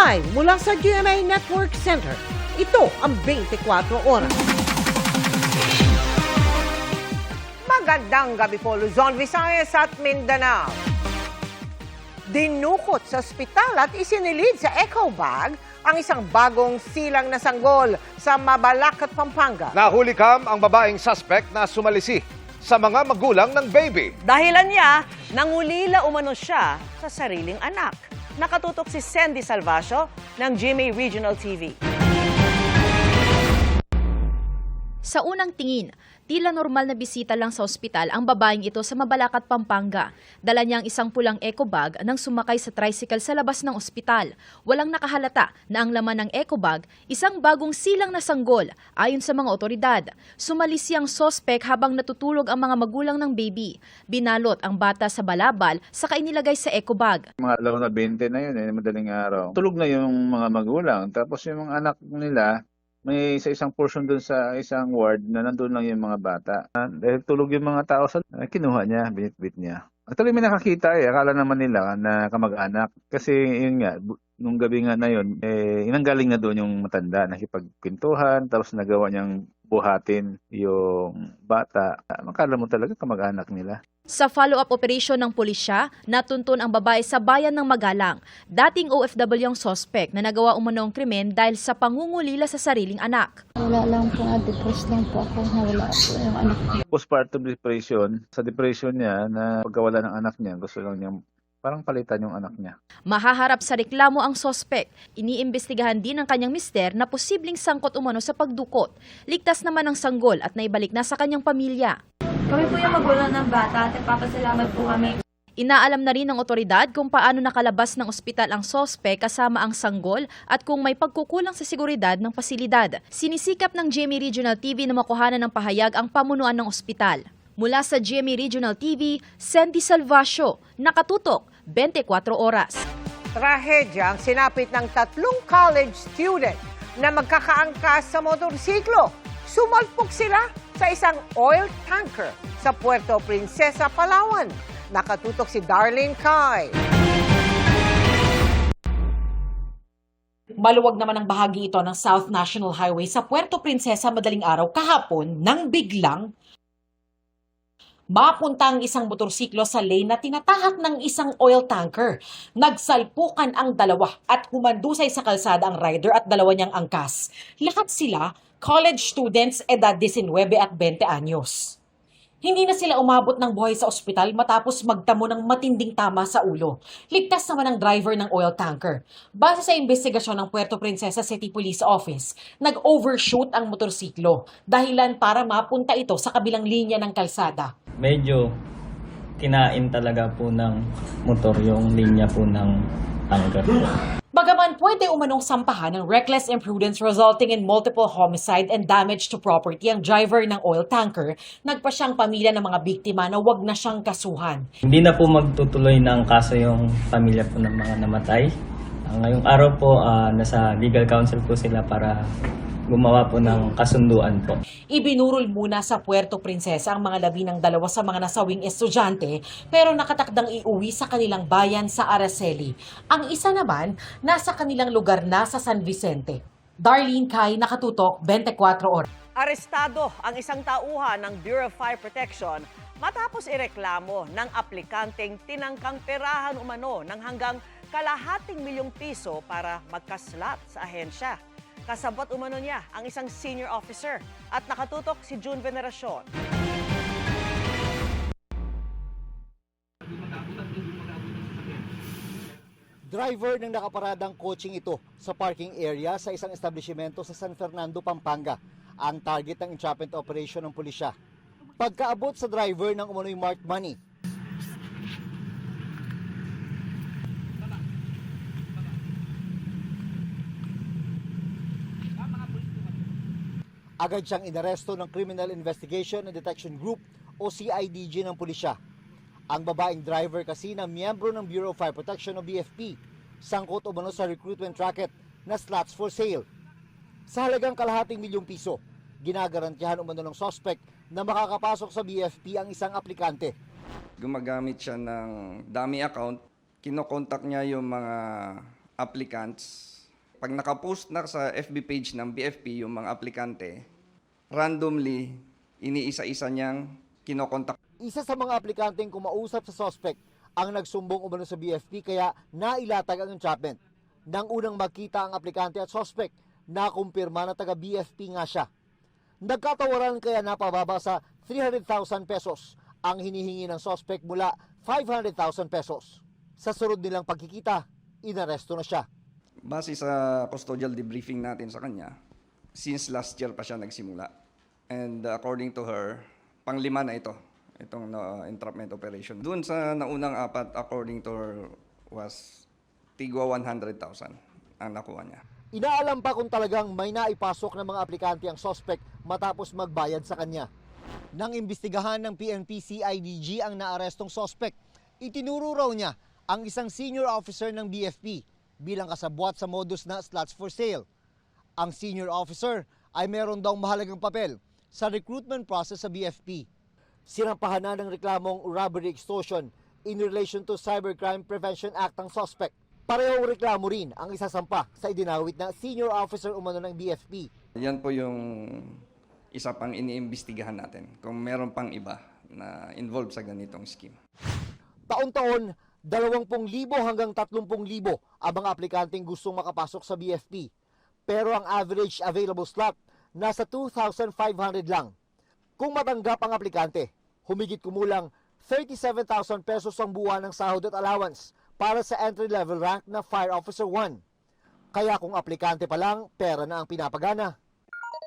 Live mula sa GMA Network Center, ito ang 24 Oras. Magandang gabi po, Luzon, Visayas at Mindanao. Dinukot sa ospital at isinilid sa echo bag ang isang bagong silang na sanggol sa Mabalacat, Pampanga. Nahuli ang babaeng suspect na sumalisi sa mga magulang ng baby. Dahilan niya, nangulila umano siya sa sariling anak. Nakatutok si Sandy Salvacio ng GMA Regional TV. Sa unang tingin, tila normal na bisita lang sa ospital ang babaeng ito sa Mabalacat, Pampanga. Dala niya ang isang pulang eco bag nang sumakay sa tricycle sa labas ng ospital. Walang nakahalata na ang laman ng eco bag, isang bagong silang na sanggol ayon sa mga otoridad. Sumalisi ang sospek habang natutulog ang mga magulang ng baby. Binalot ang bata sa balabal saka inilagay sa eco bag. Mga 20 na yun, madaling araw. Tulog na yung mga magulang. Tapos yung mga anak nila, may sa isang portion doon sa isang ward na nandun lang yung mga bata. Dahil tulog yung mga tao, kinuha niya, binitbit niya. Actually may nakakita akala naman nila na kamag-anak. Kasi yun nga, nung gabi nga na yun, inanggaling na doon yung matanda, nakipagpintuhan, tapos nagawa niyang buhatin yung bata. Makala mo talaga kamag-anak nila. Sa follow-up operation ng pulisya, natuntun ang babae sa bayan ng Magalang. Dating OFW ang sospek na nagawa umano ang krimen dahil sa pangungulila sa sariling anak. Wala lang po, depressed lang po ako, nawala po yung anak ko. Postpartum depression, sa depression niya na pagkawala ng anak niya, gusto lang niyang parang palitan yung anak niya. Mahaharap sa reklamo ang sospek. Iniimbestigahan din ng kanyang mister na posibleng sangkot umano sa pagdukot. Ligtas naman ang sanggol at naibalik na sa kanyang pamilya. Kami po yung magulang ng bata at nagpapasalamat po kami. Inaalam na rin ng otoridad kung paano nakalabas ng ospital ang sospek kasama ang sanggol at kung may pagkukulang sa seguridad ng pasilidad. Sinisikap ng GMA Regional TV na makuhanan ng pahayag ang pamunuan ng ospital. Mula sa GMA Regional TV, Sandy Salvacio, nakatutok 24 oras. Trahedya ang sinapit ng 3 college student na magkakaangkas sa motorsiklo. Sumalpok sila sa isang oil tanker sa Puerto Princesa, Palawan. Nakatutok si Darlene Kai. Maluwag naman ang bahagi ito ng South National Highway sa Puerto Princesa madaling araw kahapon nang biglang mapunta ang isang motorsiklo sa lane na tinatahak ng isang oil tanker. Nagsalpukan ang dalawa at humandusay sa kalsada ang rider at dalawa niyang angkas. Lahat sila college students edad 19 at 20 anyos. Hindi na sila umabot ng buhay sa ospital matapos magtamo ng matinding tama sa ulo. Ligtas naman ang driver ng oil tanker. Base sa investigasyon ng Puerto Princesa City Police Office, nag-overshoot ang motorsiklo, dahilan para mapunta ito sa kabilang linya ng kalsada. Medyo kinain talaga po ng motor yung linya po ng tanker. Bagaman pwede umanong sampahan ng reckless imprudence resulting in multiple homicide and damage to property ang driver ng oil tanker, nagpa siyang pamilya ng mga biktima na wag na siyang kasuhan. Hindi na po magtutuloy ng kaso yung pamilya po ng mga namatay. Ngayong araw po, nasa legal counsel po sila para gumawa po ng kasunduan po. Ibinurol muna sa Puerto Princesa ang mga labi ng dalawa sa mga nasawing estudyante pero nakatakdang iuwi sa kanilang bayan sa Araceli. Ang isa naman, nasa kanilang lugar na sa San Vicente. Darlene Kai, nakatutok, 24 oras. Arestado ang isang tauhan ng Bureau of Fire Protection matapos ireklamo ng aplikanteng tinangkang perahan umano ng hanggang ₱250,000 para magkaslat sa ahensya. Kasabot umano niya ang isang senior officer at nakatutok si June Veneracion. Driver ng nakaparadang coaching ito sa parking area sa isang establishmento sa San Fernando, Pampanga. Ang target ng entrapment operation ng pulisya. Pagkaabot sa driver ng umano'y marked money, agad siyang inaresto ng Criminal Investigation and Detection Group o CIDG ng pulisya. Ang babaeng driver kasi na miyembro ng Bureau of Fire Protection o BFP, sangkot umano sa recruitment racket na slots for sale. Sa halagang ₱250,000, ginagarantiyahan umano ng suspect na makakapasok sa BFP ang isang aplikante. Gumagamit siya ng dummy account, kinokontak niya yung mga applicants Pag nakapost na sa FB page ng BFP yung mga aplikante, randomly, iniisa-isa niyang kinokontak. Isa sa mga aplikanteng kumausap sa suspect ang nagsumbong umano sa BFP kaya nailatag ang entrapment. Nang unang makita ang aplikante at suspect, nakumpirma na taga BFP nga siya. Nagkatawaran kaya napababa sa 300,000 pesos ang hinihingi ng suspect mula 500,000 pesos. Sa sunod nilang pagkikita, inaresto na siya. Base sa custodial debriefing natin sa kanya, since last year pa siya nagsimula. And according to her, panglima na itong entrapment operation. Doon sa naunang apat, according to her, was tigwa 100,000 ang nakuha niya. Inaalam pa kung talagang may naipasok ng mga aplikante ang suspect matapos magbayad sa kanya. Nang imbestigahan ng PNP CIDG ang naarestong suspect, itinuro raw niya ang isang senior officer ng BFP bilang kasabwat sa modus na slots for sale. Ang senior officer ay meron daw mahalagang papel sa recruitment process sa BFP. Sinampahan na ng reklamong robbery extortion in relation to Cybercrime Prevention Act ang suspect. Parehong reklamo rin ang isasampa sa idinawit na senior officer umano ng BFP. Yan po yung isa pang iniimbestigahan natin kung meron pang iba na involved sa ganitong scheme. Taon-taon, 20,000 hanggang 30,000 ang mga aplikanteng gustong makapasok sa BFP. Pero ang average available slot nasa 2,500 lang. Kung matanggap ang aplikante, humigit kumulang 37,000 pesos ang buwan ng sahod at allowance para sa entry-level rank na Fire Officer 1. Kaya kung aplikante pa lang, pera na ang pinapagana.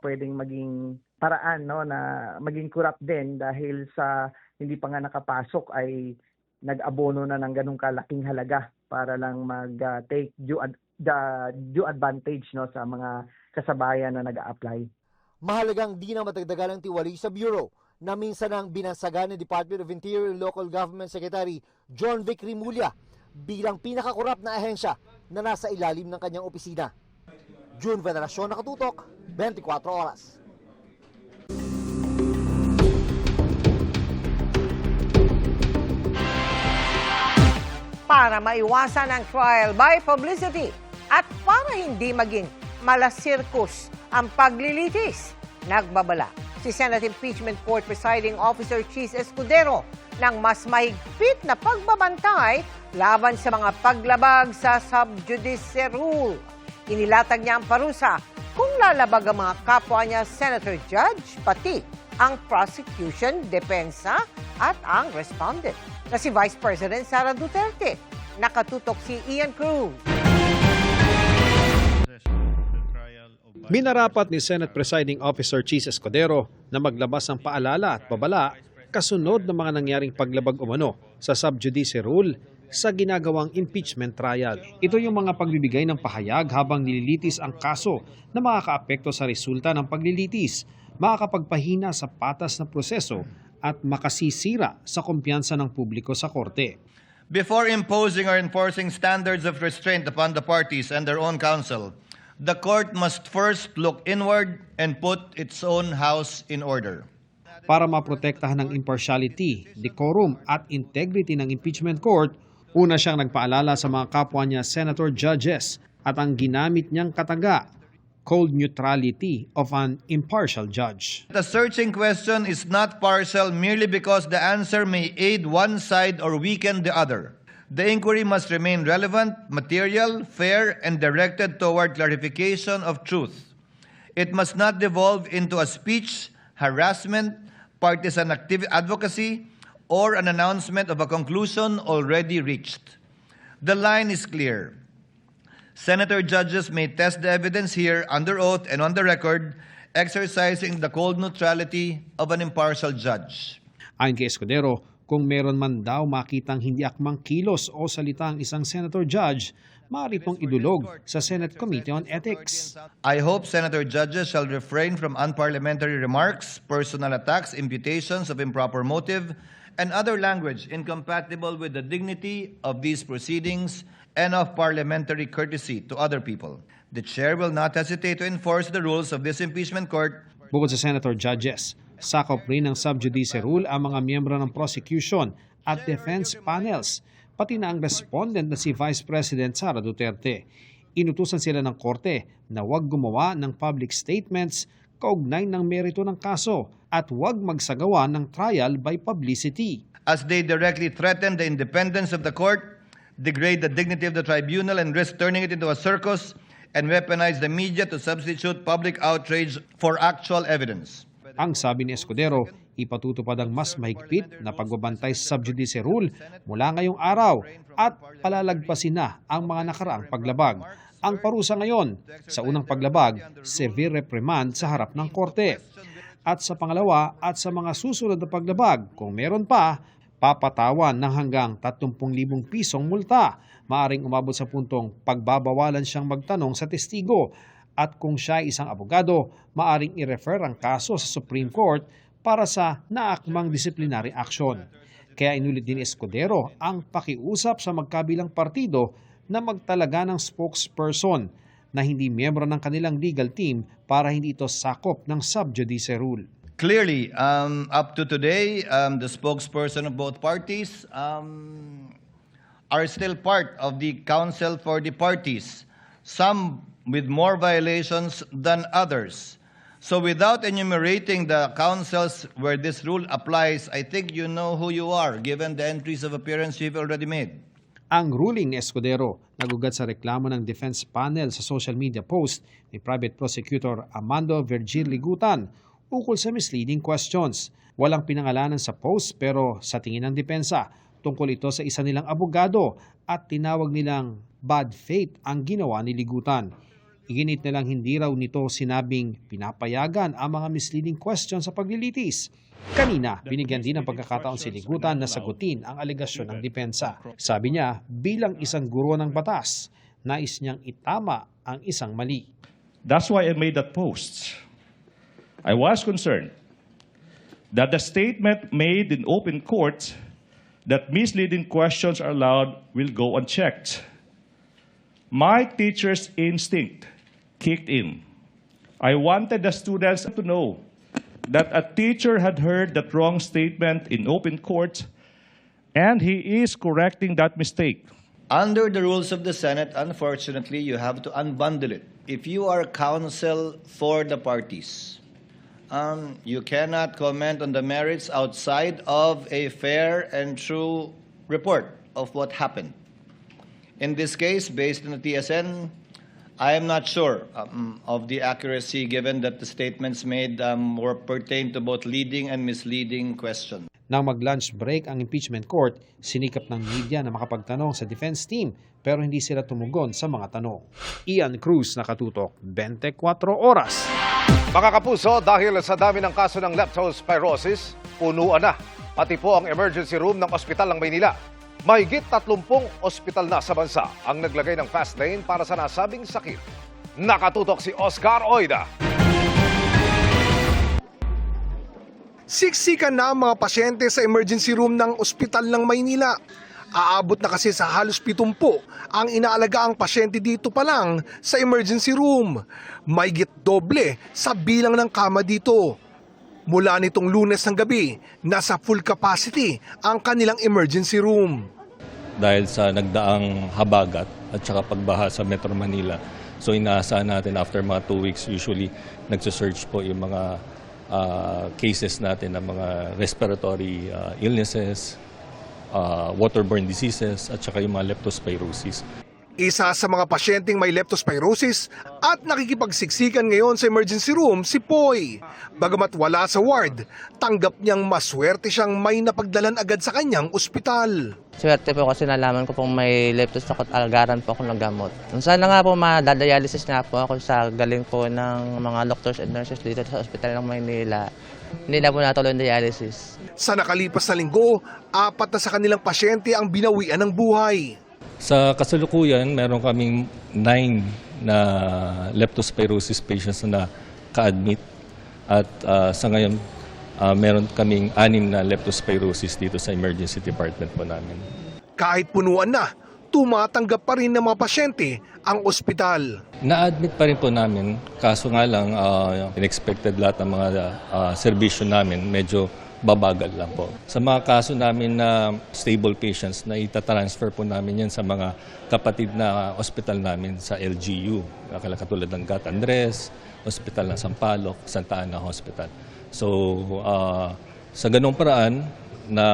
Pwedeng maging paraan na maging corrupt din dahil sa hindi pa nga nakapasok ay nag-abono na ng ganung kalaking halaga para lang mag-take due advantage sa mga kasabayan na nag-a-apply. Mahalagang di na matagdagan ang tiwali sa Bureau na minsan ang binansagan ni Department of Interior and Local Government Secretary John Vic Rimulya bilang pinakakurap na ahensya na nasa ilalim ng kanyang opisina. June Veneracion, Nakatutok, 24 Oras. Para maiwasan ang trial by publicity at para hindi maging malasirkus ang paglilitis, nagbabala si Senate Impeachment Court Presiding Officer Chis Escudero ng mas mahigpit na pagbabantay laban sa mga paglabag sa sub judice rule. Inilatag niya ang parusa kung lalabag ang mga kapwa niya Senator Judge, pati ang prosecution, depensa at ang respondent na si Vice President Sara Duterte. Nakatutok si Ian Cruz. Minarapat ni Senate Presiding Officer Chis Escudero na maglabas ng paalala at babala kasunod ng mga nangyaring paglabag umano sa sub judice rule sa ginagawang impeachment trial. Ito yung mga pagbibigay ng pahayag habang nililitis ang kaso na makakaapekto sa resulta ng paglilitis, makakapagpahina sa patas na proseso at makasisira sa kumpiyansa ng publiko sa korte. Before imposing or enforcing standards of restraint upon the parties and their own counsel, the court must first look inward and put its own house in order. Para maprotektahan ng impartiality, decorum at integrity ng impeachment court, una siyang nagpaalala sa mga kapwa niya senator judges at ang ginamit niyang kataga, cold neutrality of an impartial judge. The searching question is not partial merely because the answer may aid one side or weaken the other. The inquiry must remain relevant, material, fair, and directed toward clarification of truth. It must not devolve into a speech, harassment, partisan advocacy, or an announcement of a conclusion already reached. The line is clear. Senator judges may test the evidence here under oath and on the record, exercising the cold neutrality of an impartial judge. Ayon kay Escudero, kung meron man daw makitang hindi akmang kilos o salita ang isang senator judge, maaari pong idulog sa Senate Committee on Ethics. I hope senator judges shall refrain from unparliamentary remarks, personal attacks, imputations of improper motive, and other language incompatible with the dignity of these proceedings and of parliamentary courtesy to other people. The chair will not hesitate to enforce the rules of this impeachment court. Bukod sa senator judges, sakop rin ng sub judice rule ang mga miyembro ng prosecution at defense panels, pati na ang respondent na si Vice President Sara Duterte. Inutusan sila ng korte na huwag gumawa ng public statements kaugnay ng merito ng kaso at huwag magsagawa ng trial by publicity. As they directly threaten the independence of the court, degrade the dignity of the tribunal, and risk turning it into a circus and weaponize the media to substitute public outrage for actual evidence. Ang sabi ni Escudero, ipatutupad ang mas mahigpit na pagbabantay sa sub judice rule mula ngayong araw at palalagpasin na ang mga nakaraang paglabag. Ang parusa ngayon, sa unang paglabag, severe reprimand sa harap ng korte. At sa pangalawa at sa mga susunod na paglabag, kung meron pa, papatawan ng hanggang 30,000 pisong multa. Maaring umabot sa puntong pagbabawalan siyang magtanong sa testigo. At kung siya ay isang abogado, maaring i-refer ang kaso sa Supreme Court para sa naakmang disciplinary action. Kaya inulit din Escudero ang pakiusap sa magkabilang partido na magtalaga ng spokesperson na hindi miyembro ng kanilang legal team para hindi ito sakop ng sub judice rule. Clearly, up to today, the spokesperson of both parties are still part of the counsel for the parties, some with more violations than others. So without enumerating the counsels where this rule applies, I think you know who you are, given the entries of appearance you've already made. Ang ruling ni Escudero nagugat sa reklamo ng defense panel sa social media post ni Private Prosecutor Amando Virgil Ligutan ukol sa misleading questions. Walang pinangalanan sa post pero sa tingin ng depensa, tungkol ito sa isa nilang abogado at tinawag nilang bad faith ang ginawa ni Ligutan. Iginit nilang hindi raw nito sinabing pinapayagan ang mga misleading questions sa paglilitis. Kanina, binigyan din ng pagkakataon si Ligutan na sagutin ang alegasyon ng depensa. Sabi niya, bilang isang guro ng batas, nais niyang itama ang isang mali. That's why I made that post. I was concerned that the statement made in open court that misleading questions are allowed will go unchecked. My teacher's instinct kicked in. I wanted the students to know that a teacher had heard that wrong statement in open court and he is correcting that mistake. Under the rules of the Senate, unfortunately, you have to unbundle it. If you are counsel for the parties, you cannot comment on the merits outside of a fair and true report of what happened. In this case, based on the TSN, I am not sure of the accuracy given that the statements made were pertain to both leading and misleading questions. Nang mag-lunch break ang impeachment court, sinikap ng media na makapagtanong sa defense team pero hindi sila tumugon sa mga tanong. Ian Cruz, Nakatutok, 24 Oras. Mga kapuso, dahil sa dami ng kaso ng leptospirosis, punuan na pati po ang emergency room ng ospital ng Maynila. Mahigit 30 ospital na sa bansa ang naglagay ng fast lane para sa nasabing sakit. Nakatutok si Oscar Oida. Siksikan na ang mga pasyente sa emergency room ng ospital ng Maynila. Aabot na kasi sa halos 70 ang inaalagaang pasyente dito pa lang sa emergency room. Mahigit doble sa bilang ng kama dito. Mula nitong Lunes ng gabi, nasa full capacity ang kanilang emergency room. Dahil sa nagdaang habagat at saka pagbaha sa Metro Manila, so inaasahan natin after mga 2 weeks, usually nagsusurge po yung mga cases natin ng mga respiratory illnesses, waterborne diseases at saka yung mga leptospirosis. Isa sa mga pasyenteng may leptospirosis at nakikipagsiksikan ngayon sa emergency room si Poy. Bagamat wala sa ward, tanggap niyang maswerte siyang may napagdalan agad sa kanyang ospital. Swerte po kasi nalaman ko pong may leptos at alagaran po ako ng gamot. Sana nga po madadialysis nga po ako sa galing po ng mga doctors and nurses dito sa ospital ng Maynila. Hindi na po natuloy ang dialysis. Sa nakalipas na linggo, 4 na sa kanilang pasyente ang binawian ng buhay. Sa kasalukuyan, meron kaming 9 na leptospirosis patients na ka-admit at sa ngayon, meron kaming 6 na leptospirosis dito sa emergency department po namin. Kahit punuan na, tumatanggap pa rin ng mga pasyente ang ospital. Na-admit pa rin po namin, kaso nga lang, unexpected lahat ng mga serbisyo namin, medyo babagal lang po. Sa mga kaso namin na stable patients, na itatransfer po namin yan sa mga kapatid na ospital namin sa LGU, katulad ng Gat Andres, Ospital ng Sampaloc, Santa Ana Hospital. So, sa ganung paraan na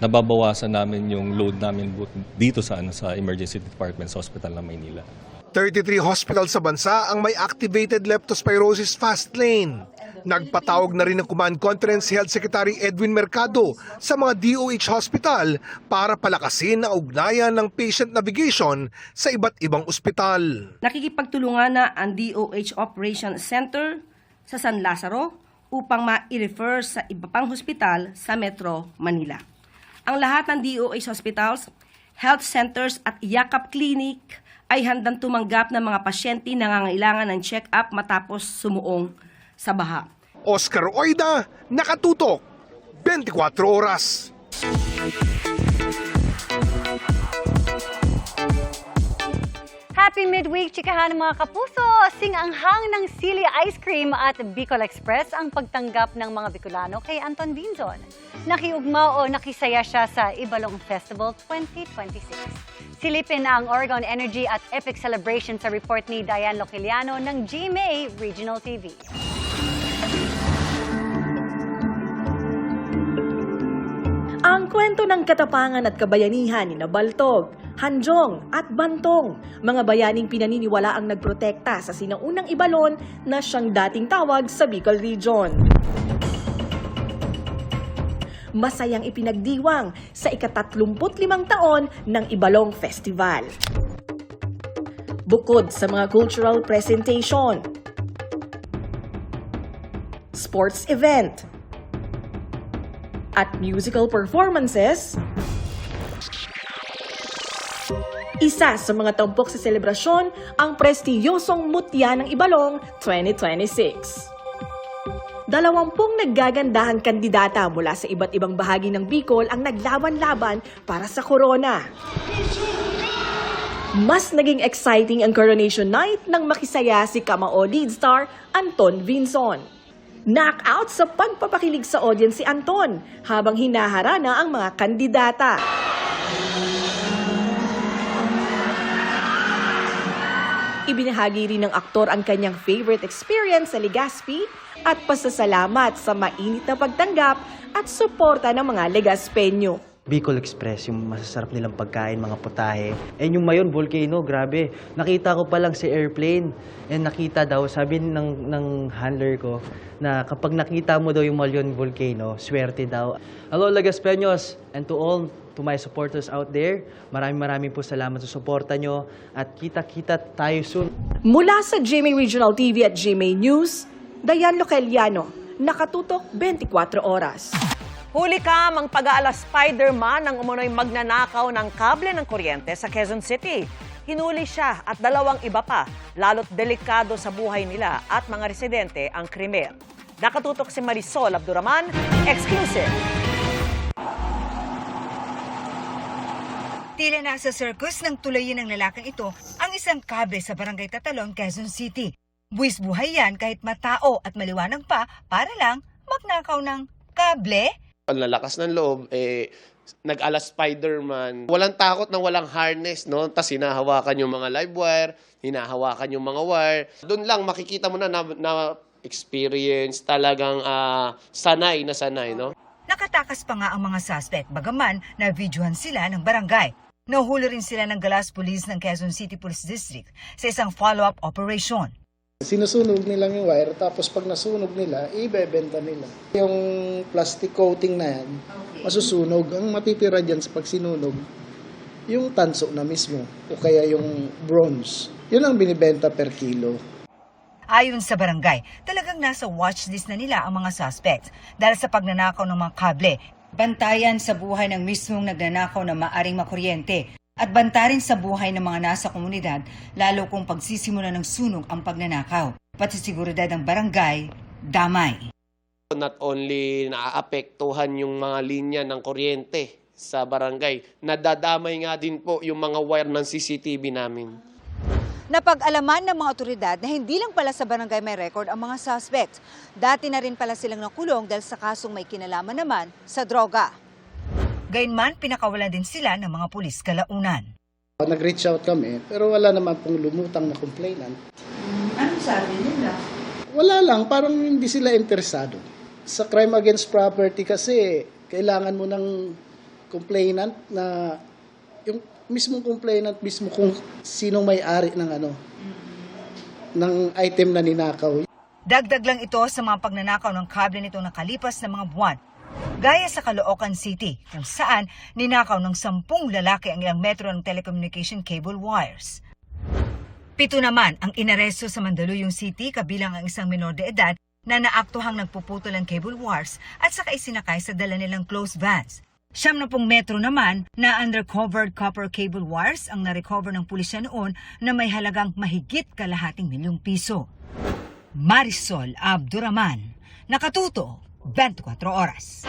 nababawasan namin yung load namin dito sa emergency department sa Hospital ng Maynila. 33 hospital sa bansa ang may activated leptospirosis fast lane. Nagpatawag na rin ng Command Conference Health Secretary Edwin Mercado sa mga DOH hospital para palakasin ang ugnayan ng patient navigation sa iba't ibang ospital. Nakikipagtulungan na ang DOH Operations Center sa San Lazaro upang ma-refer sa iba pang hospital sa Metro Manila. Ang lahat ng DOH hospitals, health centers at Yakap Clinic ay handang tumanggap ng mga pasyente na nangangailangan ng check-up matapos sumuong sa baha. Oscar Oida, Nakatutok, 24 Oras. Happy midweek, chikahan mga kapuso! Sing-anghang ng Sili Ice Cream at Bicol Express ang pagtanggap ng mga Bicolano kay Anton Vinzon. Nakiugma o nakisaya siya sa Ibalong Festival 2026. Silipin ang Oregon Energy at Epic Celebration sa report ni Diane Loquiliano ng GMA Regional TV. Ang kwento ng katapangan at kabayanihan ni Baltog, Hanjong at Bantong, mga bayaning pinaniniwala ang nagprotekta sa sinaunang Ibalon na siyang dating tawag sa Bicol Region. Masayang ipinagdiwang sa ika-35 taon ng Ibalong Festival. Bukod sa mga cultural presentation, sports event, at musical performances, isa sa mga tampok sa selebrasyon ang prestiyosong Mutya ng Ibalong 2026. 20 naggagandahang kandidata mula sa iba't ibang bahagi ng Bicol ang naglaban-laban para sa corona. Mas naging exciting ang coronation night nang makisaya si Kamao lead star Anton Vinzon. Knockout sa pagpapakilig sa audience si Anton habang hinaharana ang mga kandidata. Ibinahagi rin ng aktor ang kanyang favorite experience sa Legazpi at pasasalamat sa mainit na pagtanggap at suporta ng mga Legazpeño. Bicol Express, yung masasarap nilang pagkain, mga putahe. And yung Mayon Volcano, grabe. Nakita ko pa lang si airplane. And nakita daw, sabi ng handler ko, na kapag nakita mo daw yung Mayon Volcano, swerte daw. Hello, Legazpeños, and to all, to my supporters out there, maraming po salamat sa suporta nyo at kita-kita tayo soon. Mula sa GMA Regional TV at GMA News, Diane Loquiliano, Nakatutok 24 Oras. Huli ka mang pag-aala Spider-Man ang umunoy magnanakaw ng kable ng kuryente sa Quezon City. Hinuli siya at 2 iba pa, lalo't delikado sa buhay nila at mga residente ang krimen. Nakatutok si Marisol Abduraman, exclusive. Tila nasa circus ng tulayin ng lalaking ito ang isang kable sa Barangay Tatalon, Quezon City. Buwis buhay yan kahit matao at maliwanag pa para lang magnakaw ng kable. Ang lalakas ng loob, nag-ala Spider-Man. Walang takot na walang harness, no? Tapos hinahawakan yung mga live wire, hinahawakan yung mga wire. Doon lang makikita mo na experience, talagang sanay na sanay, no? Nakatakas pa nga ang mga suspect, bagaman na videohan sila ng barangay. Nahuli rin sila ng Galas Police ng Quezon City Police District sa isang follow-up operation. Sinusunog nilang yung wire, tapos pag nasunog nila, ibebenta nila. Yung plastic coating na yan, masusunog. Ang matitira dyan sa pagsinunog, yung tanso na mismo, o kaya yung bronze. Yun ang binibenta per kilo. Ayon sa barangay, talagang nasa watchlist na nila ang mga suspects dahil sa pagnanakaw ng mga kable. Bantayan sa buhay ng mismong nagnanakaw na maaring makuryente. At bantarin sa buhay ng mga nasa komunidad, lalo kung pagsisimula ng sunog ang pagnanakaw. Pati seguridad ng barangay, damay. Not only naaapektuhan yung mga linya ng kuryente sa barangay, nadadamay nga din po yung mga wire ng CCTV namin. Napag-alaman ng mga otoridad na hindi lang pala sa barangay may record ang mga suspect. Dati na rin pala silang nakulong dahil sa kasong may kinalaman naman sa droga. Gayunman, pinakawalan din sila ng mga pulis kalaunan. Nag-reach out kami pero wala naman pong lumutang na complainant. Anong sabi nila? Wala lang, parang hindi sila interesado. Sa crime against property kasi kailangan mo ng complainant na yung mismong complainant mismo kung sinong may-ari ng ng item na ninakaw. Dagdag lang ito sa mga pagnanakaw ng kable nito nakalipas na mga buwan. Gaya sa Caloocan City, kung saan ninakaw ng 10 lalaki ang ilang metro ng telecommunication cable wires. 7 naman ang inaresto sa Mandaluyong City kabilang ang isang menor de edad na naaktuhang nagpuputol ng cable wires at saka isinakay sa dala nilang closed vans. 70 metro naman na undercovered copper cable wires ang narecover ng pulisya noon na may halagang mahigit ₱250 million. Marisol Abduraman, Nakatuto, 24 Oras.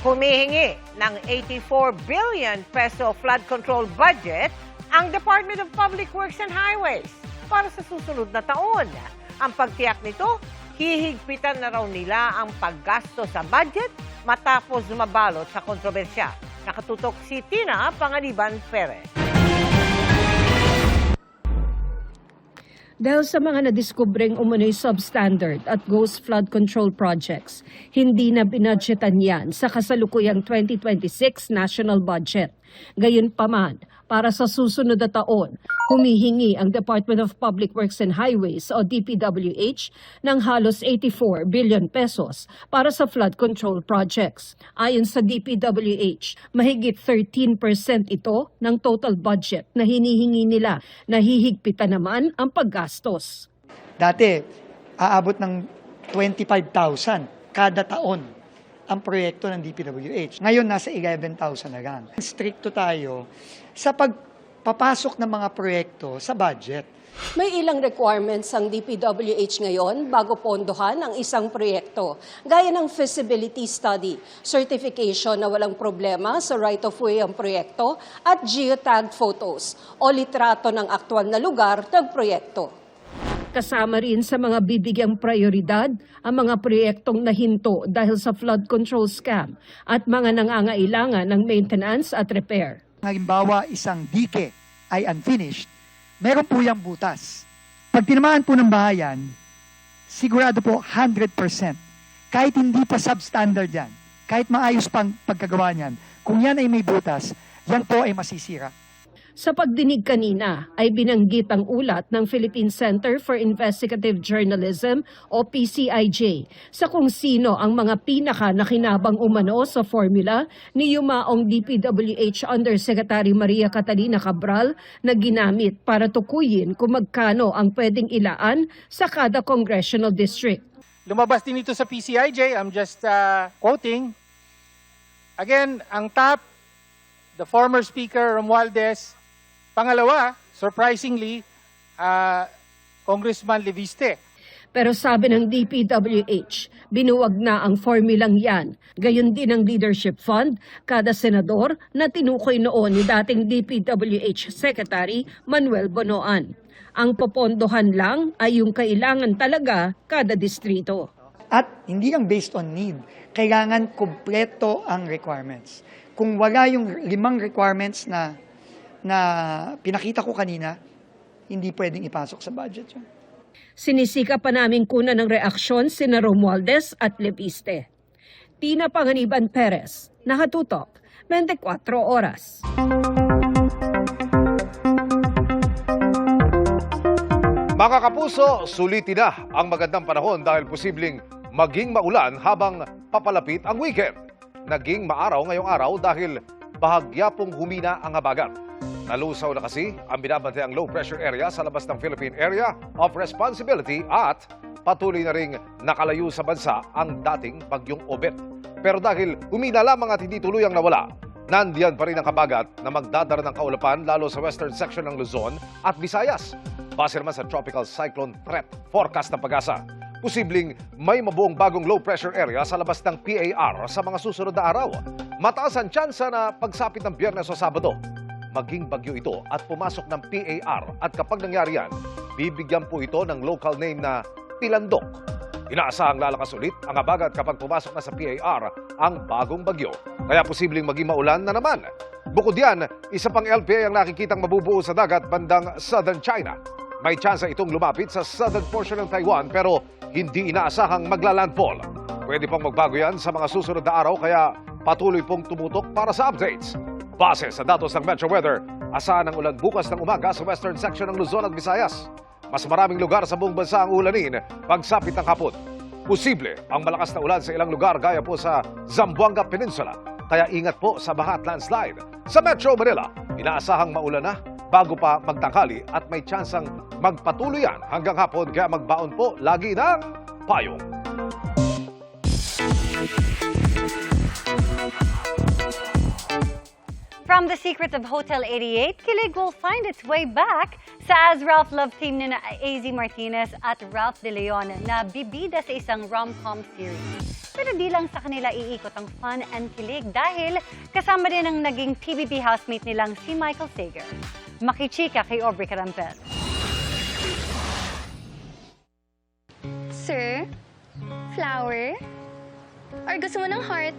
Humihingi ng 84 billion peso flood control budget ang Department of Public Works and Highways para sa susunod na taon. Ang pagtiyak nito, hihigpitan na raw nila ang paggasto sa budget matapos mabalot sa kontrobersya. Nakatutok si Tina Panganiban Perez. Dahil sa mga nadiskubreng umano'y substandard at ghost flood control projects, hindi na binadgetan yan sa kasalukuyang 2026 national budget. Gayunpaman, para sa susunod na taon, humihingi ang Department of Public Works and Highways o DPWH ng halos 84 billion pesos para sa flood control projects. Ayon sa DPWH, mahigit 13% ito ng total budget na hinihingi nila, na hihigpitan naman ang paggastos. Dati, aabot ng 25,000 kada taon ang proyekto ng DPWH. Ngayon, nasa 11,000 na lang. Stricto tayo sa pagpapasok ng mga proyekto sa budget. May ilang requirements ang DPWH ngayon bago pondohan ang isang proyekto, gaya ng feasibility study, certification na walang problema sa right-of-way ang proyekto, at geotagged photos o litrato ng aktwal na lugar ng proyekto. Kasama rin sa mga bibigyang prioridad ang mga proyektong nahinto dahil sa flood control scam at mga nangangailangan ng maintenance at repair. Halimbawa, isang dike ay unfinished, meron po yung butas. Pag tinamaan po ng bahayan, sigurado po 100%. Kahit hindi pa substandard yan, kahit maayos pang pagkagawa niyan, kung yan ay may butas, yan po ay masisira. Sa pagdinig kanina ay binanggit ang ulat ng Philippine Center for Investigative Journalism o PCIJ sa kung sino ang mga pinaka nakinabang umano sa formula ni yumaong DPWH Undersecretary Maria Catalina Cabral na ginamit para tukuyin kung magkano ang pwedeng ilaan sa kada congressional district. Lumabas din ito sa PCIJ, I'm just quoting. Again, ang top, the former Speaker Romualdez. Pangalawa, surprisingly, Congressman Leviste. Pero sabi ng DPWH, binuwag na ang formulang yan. Gayon din ang leadership fund, kada senador na tinukoy noon ni dating DPWH Secretary Manuel Bonoan. Ang popondohan lang ay yung kailangan talaga kada distrito. At hindi lang based on need, kailangan kumpleto ang requirements. Kung wala yung 5 requirements na pinakita ko kanina, hindi pwedeng ipasok sa budget yun. Sinisika pa namin kunan ng reaksyon sina Romualdez at Leviste. Tina Panganiban Perez, Nakatutok, 24 Oras. Mga kapuso, sulitin na ang magandang panahon dahil posibleng maging maulan habang papalapit ang weekend. Naging maaraw ngayong araw dahil bahagya pong humina ang habagat. Nalusaw na kasi ang binabantayang low pressure area sa labas ng Philippine Area of Responsibility at patuloy na ring nakalayo sa bansa ang dating bagyong Obet. Pero dahil humina lamang at hindi tuluyang nawala, nandiyan pa rin ang habagat na magdadala ng kaulapan lalo sa western section ng Luzon at Visayas. Base naman sa Tropical Cyclone Threat Forecast ng Pag-asa, posibleng may mabuong bagong low pressure area sa labas ng PAR sa mga susunod na araw. Mataas ang tsansa na pagsapit ng Biyernes o Sabado, maging bagyo ito at pumasok ng PAR at kapag nangyari yan, bibigyan po ito ng local name na Pilandok. Inaasahang lalakas ulit ang habagat kapag pumasok na sa PAR ang bagong bagyo. Kaya posibleng maging maulan na naman. Bukod yan, isa pang LPA ang nakikitang mabubuo sa dagat bandang southern China. May tsansa itong lumapit sa southern portion ng Taiwan pero hindi inaasahang maglalandfall. Pwede pang magbago yan sa mga susunod na araw kaya patuloy pong tumutok para sa updates. Base sa datos ng Metro Weather, asahan ang ulan bukas ng umaga sa western section ng Luzon at Visayas. Mas maraming lugar sa buong bansa ang ulanin pagsapit ng hapon. Posible ang malakas na ulan sa ilang lugar gaya po sa Zamboanga Peninsula. Kaya ingat po sa baha at landslide. Sa Metro Manila, inaasahang maulan na bago pa magtanghali at may tsansang magpatuloy yan hanggang hapon kaya magbaon po lagi ng payong. From the secrets of Hotel 88, kilig will find its way back sa As Ralph love team ni AZ Martinez at Ralph De Leon na bibida sa isang rom-com series. Pero di lang sa kanila iikot ang fun and kilig dahil kasama din ang naging TVP housemate nilang si Michael Sager. Makichika kay Aubrey Carampel. Sir? Flower? Or gusto mo ng heart?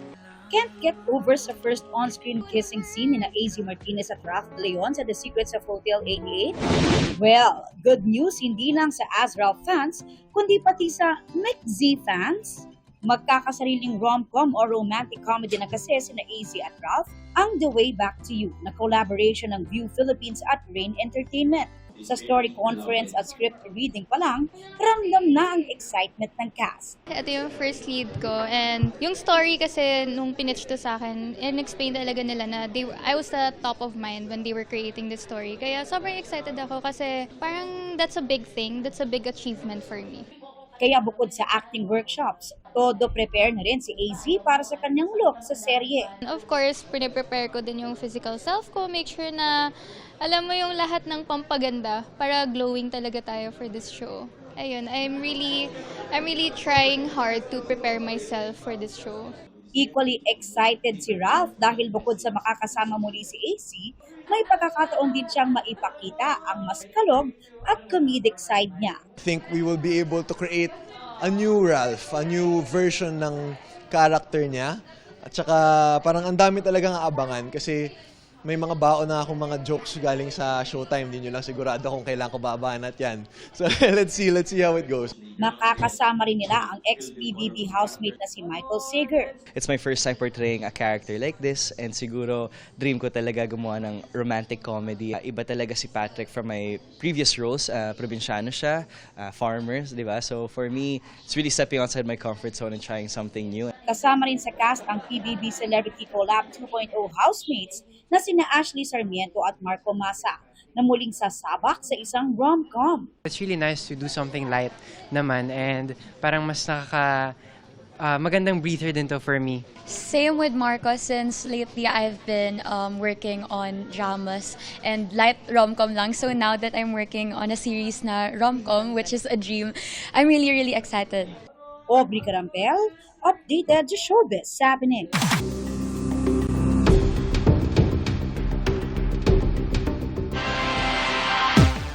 Can't get over sa first on-screen kissing scene ni AZ Martinez at Ralph De Leon sa The Secrets of Hotel 88? Well, good news hindi lang sa As Ralph fans, kundi pati sa McZ fans. Magkakasariling rom-com o romantic comedy na kasi sina AZ at Ralph ang The Way Back to You na collaboration ng View Philippines at Rain Entertainment. Sa story conference at script reading pa lang, ramdam na ang excitement ng cast. Ito yung first lead ko and yung story kasi nung pinitch to sa akin, in-explain talaga nila na I was the top of mind when they were creating the story. Kaya sobrang excited ako kasi parang that's a big thing, that's a big achievement for me. Kaya bukod sa acting workshops, todo prepare na rin si AZ para sa kanyang look sa serye. Of course, prepare ko din yung physical self ko, make sure na alam mo yung lahat ng pampaganda para glowing talaga tayo for this show. Ayun, I'm really trying hard to prepare myself for this show. Equally excited si Ralph dahil bukod sa makakasama muli si AZ, may pagkakataon din siyang maipakita ang mas kalog at comedic side niya. I think we will be able to create a new Ralph, a new version ng character niya. At saka parang ang dami talagang aabangan kasi may mga baon na akong mga jokes galing sa Showtime. Hindi nyo lang sigurado kung kailan ko babanat yan. So let's see how it goes. Makakasama rin nila ang ex-PBB housemate na si Michael Sager. It's my first time portraying a character like this and siguro dream ko talaga gumawa ng romantic comedy. Iba talaga si Patrick from my previous roles. Probinsyano siya, farmers, di ba? So for me, it's really stepping outside my comfort zone and trying something new. Kasama rin sa cast ang PBB Celebrity Collab 2.0 housemates na sina Ashley Sarmiento at Marco Masa na muling sasabak sa isang rom-com. It's really nice to do something light naman and parang mas magandang breather din to for me. Same with Marco since lately I've been working on dramas and light rom-com lang. So now that I'm working on a series na rom-com, which is a dream, I'm really excited. Aubrey Carampel, updated sa Showbiz Happening.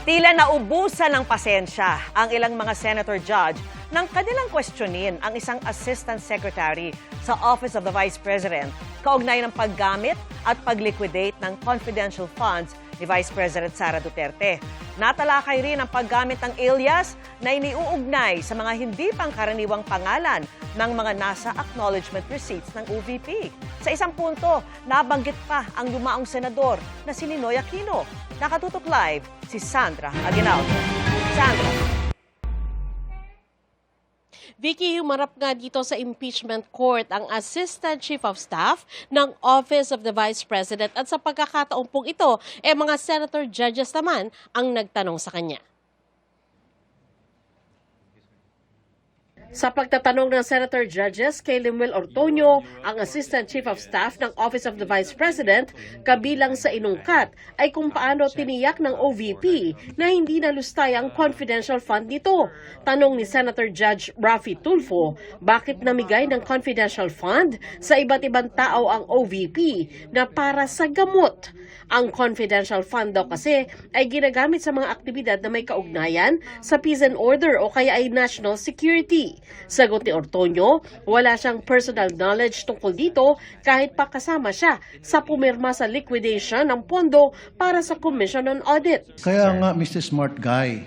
Tila naubusan ng pasensya ang ilang mga senator judge nang kanilang questionin ang isang assistant secretary sa Office of the Vice President kaugnay ng paggamit at pagliquidate ng confidential funds ni Vice President Sara Duterte. Natalakay rin ang paggamit ng alias na iniuugnay sa mga hindi pangkaraniwang pangalan ng mga nasa acknowledgement receipts ng OVP. Sa isang punto, nabanggit pa ang yumaong senador na si Ninoy Aquino. Nakatutok live si Sandra Aguinaldo. Sandra. Vicky, humarap nga dito sa impeachment court ang Assistant Chief of Staff ng Office of the Vice President at sa pagkakataon pong ito, mga senator judges naman ang nagtanong sa kanya. Sa pagtatanong ng Senator Judges kay Lemuel Ortoño, ang Assistant Chief of Staff ng Office of the Vice President, kabilang sa inungkat ay kung paano tiniyak ng OVP na hindi nalustay ang confidential fund nito. Tanong ni Senator Judge Raffy Tulfo, bakit namigay ng confidential fund sa iba't ibang tao ang OVP na para sa gamot? Ang confidential fund daw kasi ay ginagamit sa mga aktibidad na may kaugnayan sa peace and order o kaya ay national security. Sagot ni Ortoño, wala siyang personal knowledge tungkol dito kahit pa kasama siya sa pumirma sa liquidation ng pondo para sa Commission on Audit. Kaya nga, Mr. Smart Guy,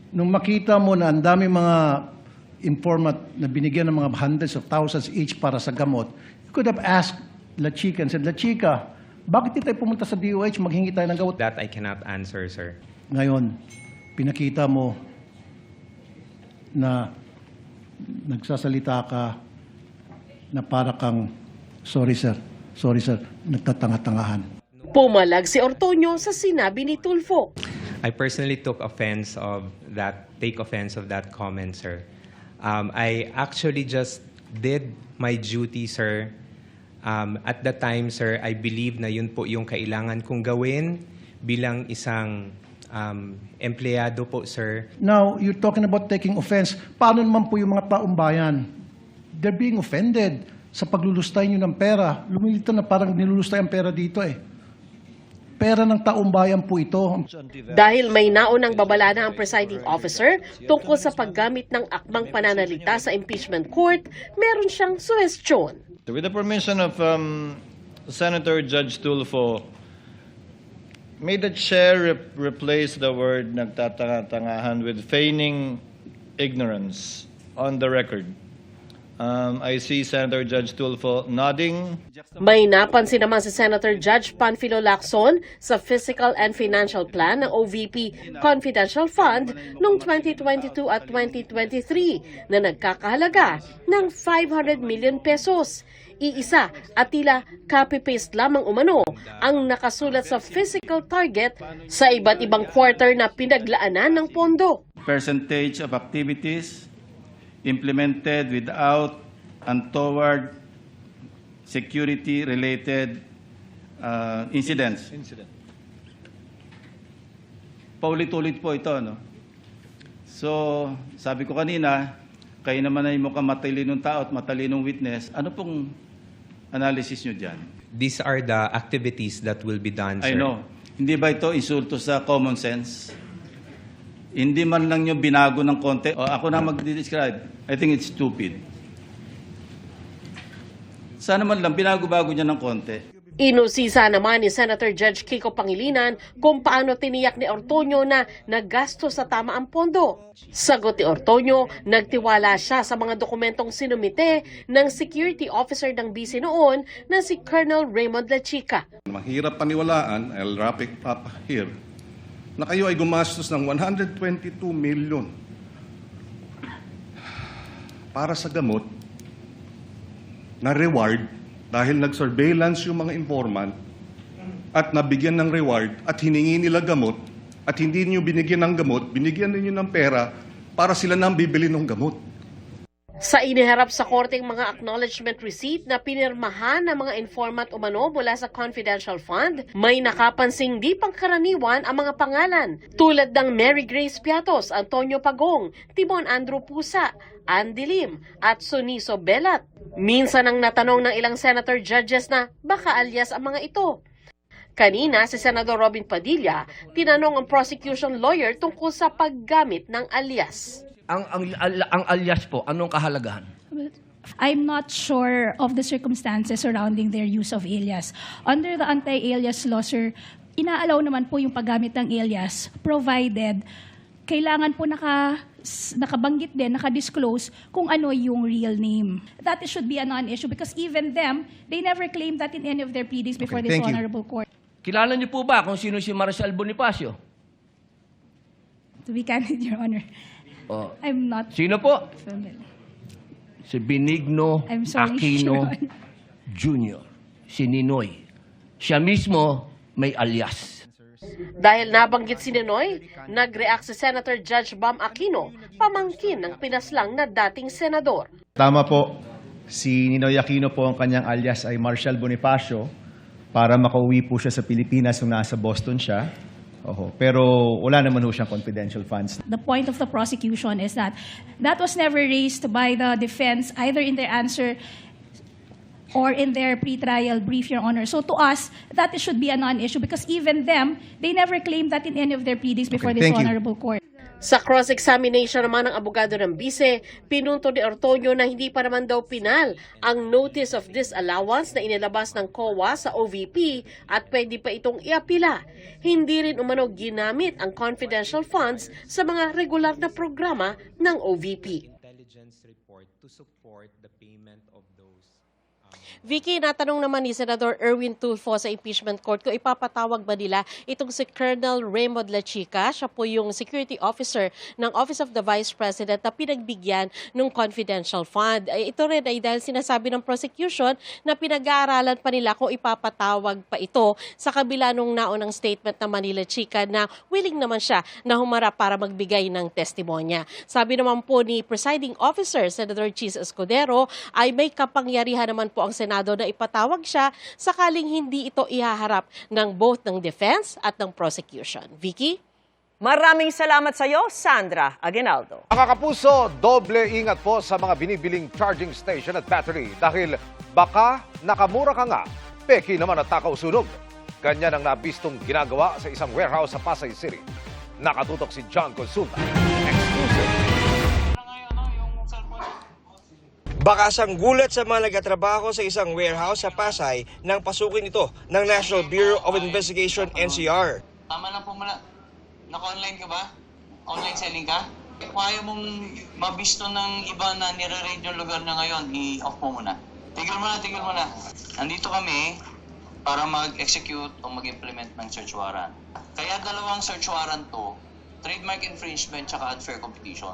nung makita mo na ang dami mga informant na binigyan ng mga hundreds of thousands each para sa gamot, you could have asked La Chica and said, La Chica, bakit di tayo pumunta sa DOH, maghingi tayo ng gamot? That I cannot answer, sir. Ngayon, pinakita mo na nagsasalita ka na para kang, sorry sir, nagtatanga-tangahan. Pumalag si Ortoño sa sinabi ni Tulfo. I personally take offense of that comment, sir. I actually just did my duty, sir. At the time, sir, I believe na yun po yung kailangan kong gawin bilang isang empleyado po, sir. Now, you're talking about taking offense. Paano naman po yung mga taong bayan? They're being offended sa paglulustay nyo ng pera. Lumilito na parang nilulustay ang pera dito eh. Pera ng taong bayan po ito. Dahil may naunang babala na ang presiding officer tungkol sa paggamit ng akmang pananalita sa impeachment court, meron siyang suhestyon. With the permission of Senator Judge Tulfo, may the chair replace the word nagtatanga-tangahan with feigning ignorance on the record. I see Senator Judge Tulfo nodding. May napansin naman si Senator Judge Panfilo Lacson sa Fiscal and Financial Plan ng OVP Confidential Fund noong 2022 at 2023 na nagkakahalaga ng 500 million pesos. Iisa at tila copy-paste lamang umano ang nakasulat sa physical target sa iba't ibang quarter na pinaglaanan ng pondo. Percentage of activities implemented without untoward security-related incidents. Paulit-ulit po ito, no? So, sabi ko kanina, kayo naman ay mukhang matalinong tao at matalinong witness. Ano pong analysis nyo dyan? These are the activities that will be done, sir. I know. Hindi ba ito insulto sa common sense? Hindi man lang nyo binago ng konti. O ako na mag-describe. I think it's stupid. Sana man lang binago-bago niya ng konti. Inusisa naman ni Senator Judge Kiko Pangilinan kung paano tiniyak ni Ortoño na naggasto sa tama ang pondo. Sagot ni Ortoño, nagtiwala siya sa mga dokumentong sinumite ng security officer ng BC noon na si Colonel Raymond La Chica. Mahirap paniwalaan, I'll wrap it up here, na kayo ay gumastos ng 122 million para sa gamot na reward dahil nag-surveillance yung mga informant at nabigyan ng reward at hiningi nila gamot at hindi niyo binigyan ng gamot, binigyan niyo ng pera para sila nang bibili ng gamot. Sa iniharap sa korteng mga acknowledgement receipt na pinirmahan ng mga informant umano mula sa confidential fund, may nakapansing di pangkaraniwan ang mga pangalan tulad ng Mary Grace Piatos, Antonio Pagong, Timon Andrew Pusa, Andy Lim at Suniso Belat. Minsan ang natanong ng ilang senator judges na baka alias ang mga ito. Kanina, si Senador Robin Padilla, tinanong ang prosecution lawyer tungkol sa paggamit ng alias. Ang alias po, anong kahalagahan? I'm not sure of the circumstances surrounding their use of alias. Under the anti-alias law, inaalaw naman po yung paggamit ng alias provided kailangan po nakabanggit din, nakadisclose kung ano yung real name. That should be a non-issue because even them, they never claimed that in any of their pleadings before this honorable court. Kilala niyo po ba kung sino si Maricel Bonifacio? To be candid, Your Honor, I'm not Sino po? familiar. Si Benigno I'm sorry, Aquino Your Honor. Jr., si Ninoy. Siya mismo may alias. Dahil nabanggit si Ninoy, nag-react si Senator Judge Bam Aquino, pamangkin ng pinaslang na dating senador. Tama po, si Ninoy Aquino po ang kanyang alias ay Marshall Bonifacio para makauwi po siya sa Pilipinas nung nasa Boston siya. Pero wala naman ho siyang confidential funds. The point of the prosecution is that was never raised by the defense either in their answer or in their pretrial brief, Your Honor. So to us, that should be a non-issue because even them, they never claimed that in any of their pleadings before this honorable court. Sa cross-examination naman ng abogado ng bise, pinunto ni Ortoño na hindi pa naman daw pinal ang notice of disallowance na inilabas ng COA sa OVP at pwede pa itong iapila. Hindi rin umano ginamit ang confidential funds sa mga regular na programa ng OVP. Intelligence report to support the payment of those. Vicky, natanong naman ni Senador Erwin Tulfo sa impeachment court kung ipapatawag ba nila itong si Colonel Raymond Lachica. Siya po yung security officer ng Office of the Vice President na pinagbigyan ng confidential fund. Ito rin ay dahil sinasabi ng prosecution na pinag-aaralan pa nila kung ipapatawag pa ito sa kabila nung naunang statement naman ni Lachica na willing naman siya na humarap para magbigay ng testimonya. Sabi naman po ni Presiding Officer Senator Chis Escudero ay may kapangyarihan naman po ang Senado na ipatawag siya sakaling hindi ito ihaharap ng both ng defense at ng prosecution. Vicky? Maraming salamat sa iyo, Sandra Aguinaldo. Mga kapuso, doble ingat po sa mga binibiling charging station at battery dahil baka nakamura ka nga, peki naman at takaw sunog. Ganyan ang nabistong ginagawa sa isang warehouse sa Pasay City. Nakatutok si John Consulta. Exclusive. Bakasang gulat sa mga nagtatrabaho sa isang warehouse sa Pasay nang pasukin ito ng National Bureau of Investigation NCR. Tama lang po muna. Naka-online ka ba? Online selling ka? Kung ayaw mong mabisto ng iba na nire-raid yung lugar na ngayon, i-off mo muna. Tigil mo na. Nandito kami para mag-execute o mag-implement ng search warrant. Kaya dalawang search warrant to, trademark infringement tsaka unfair competition.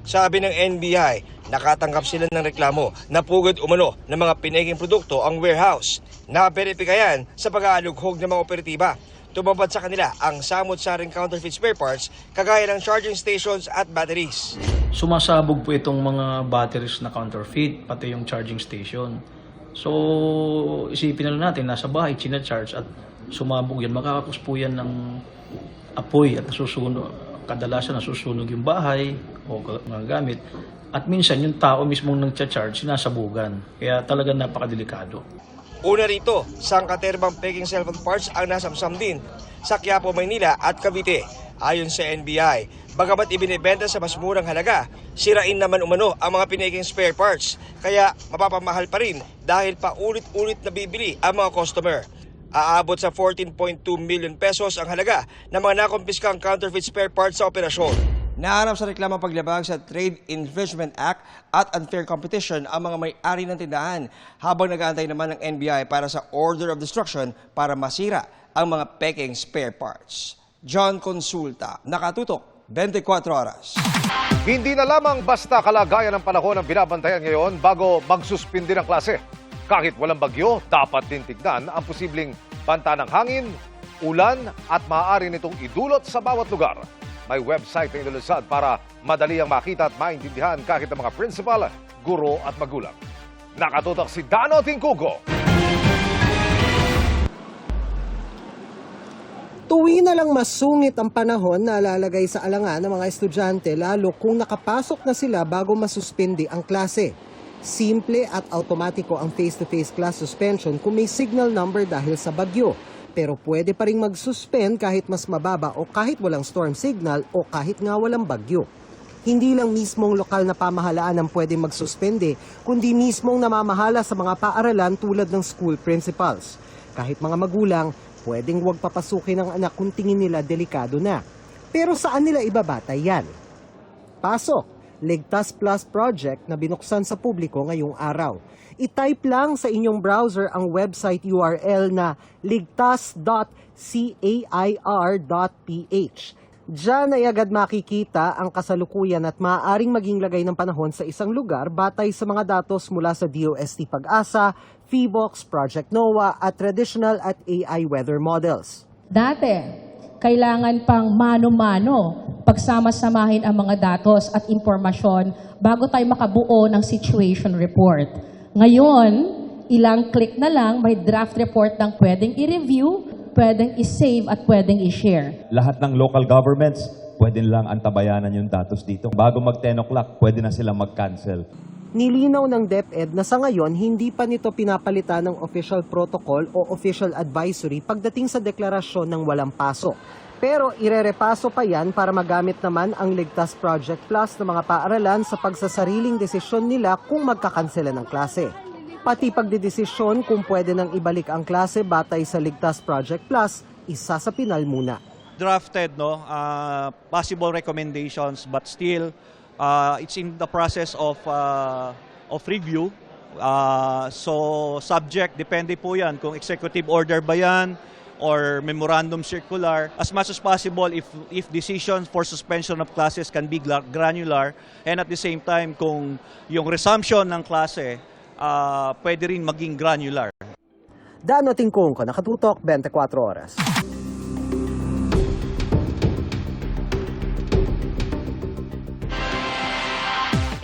Sabi ng NBI, nakatanggap sila ng reklamo na pugad umano ng mga pinaking produkto ang warehouse. Na-verify yan sa pag-aalughog ng mga operatiba. Tumabad sa kanila ang samot-saring counterfeit spare parts kagaya ng charging stations at batteries. Sumasabog po itong mga batteries na counterfeit, pati yung charging station. So isipin na natin, nasa bahay, charge at sumabog yan. Makakapos po yan ng apoy at nasusunog. Kadalasan nasusunog yung bahay o mga gamit. At minsan yung tao mismong nagcha-charge, sinasabugan. Kaya talagang napakadelikado. Una rito, sangkaterbang peking cellphone parts ang nasamsam din sa Quiapo, Maynila at Cavite. Ayon sa NBI, bagamat ibinibenta sa mas murang halaga, sirain naman umano ang mga pinaking spare parts. Kaya mapapamahal pa rin dahil paulit-ulit na bibili ang mga customer. Aabot sa 14.2 million pesos ang halaga ng mga nakumpiskang counterfeit spare parts sa operasyon. Naharap sa reklamang paglabag sa Trade Infringement Act at unfair competition ang mga may-ari ng tindahan habang nag-aantay naman ng NBI para sa order of destruction para masira ang mga peking spare parts. John Consulta, nakatutok, 24 oras. Hindi na lamang basta kalagayan ng panahon ang binabantayan ngayon bago magsuspindi ng klase. Kahit walang bagyo, dapat din tignan ang posibleng banta ng hangin, ulan at maaari nitong idulot sa bawat lugar. May website na inilusad para madali ang makita at maintindihan kahit ng mga principal, guro at magulang. Nakatutok si Dano Tingkugo. Tuwi na lang masungit ang panahon na lalagay sa alangan ng mga estudyante lalo kung nakapasok na sila bago masuspindi ang klase. Simple at automatiko ang face-to-face class suspension kung may signal number dahil sa bagyo. Pero pwede pa rin mag-suspend kahit mas mababa o kahit walang storm signal o kahit nga walang bagyo. Hindi lang mismong lokal na pamahalaan ang pwede magsuspende, kundi mismong namamahala sa mga paaralan tulad ng school principals. Kahit mga magulang, pwedeng huwag papasukin ang anak kung tingin nila delikado na. Pero saan nila ibabatay yan? Pasok! Ligtas Plus project na binuksan sa publiko ngayong araw. I-type lang sa inyong browser ang website URL na ligtas.cair.ph. Diyan ay agad makikita ang kasalukuyan at maaaring maging lagay ng panahon sa isang lugar batay sa mga datos mula sa DOST Pag-asa, PHIVOX, Project NOAA at traditional at AI weather models. Dati, kailangan pang mano-mano pagsama-samahin ang mga datos at impormasyon bago tayo makabuo ng situation report. Ngayon, ilang click na lang, may draft report ng pwedeng i-review, pwedeng i-save at pwedeng i-share. Lahat ng local governments, pwede nilang antabayanan yung datos dito. Bago mag 10 o'clock, pwede na silang mag-cancel. Nilinaw ng DepEd na sa ngayon hindi pa nito pinapalitan ng official protocol o official advisory pagdating sa deklarasyon ng walang pasok. Pero irerepaso pa yan para magamit naman ang Ligtas Project Plus ng mga paaralan sa pagsasariling desisyon nila kung magkakansela ng klase. Pati pagdidesisyon kung pwede nang ibalik ang klase batay sa Ligtas Project Plus, isa sa pinal muna. Drafted, possible recommendations, but still, it's in the process of review. So subject, depende po yan kung executive order ba yan or memorandum circular. As much as possible, if decisions for suspension of classes can be granular, and at the same time, kung yung resumption ng klase, pwede rin maging granular. Dano Tingkong, Nakatutok, 24 Oras.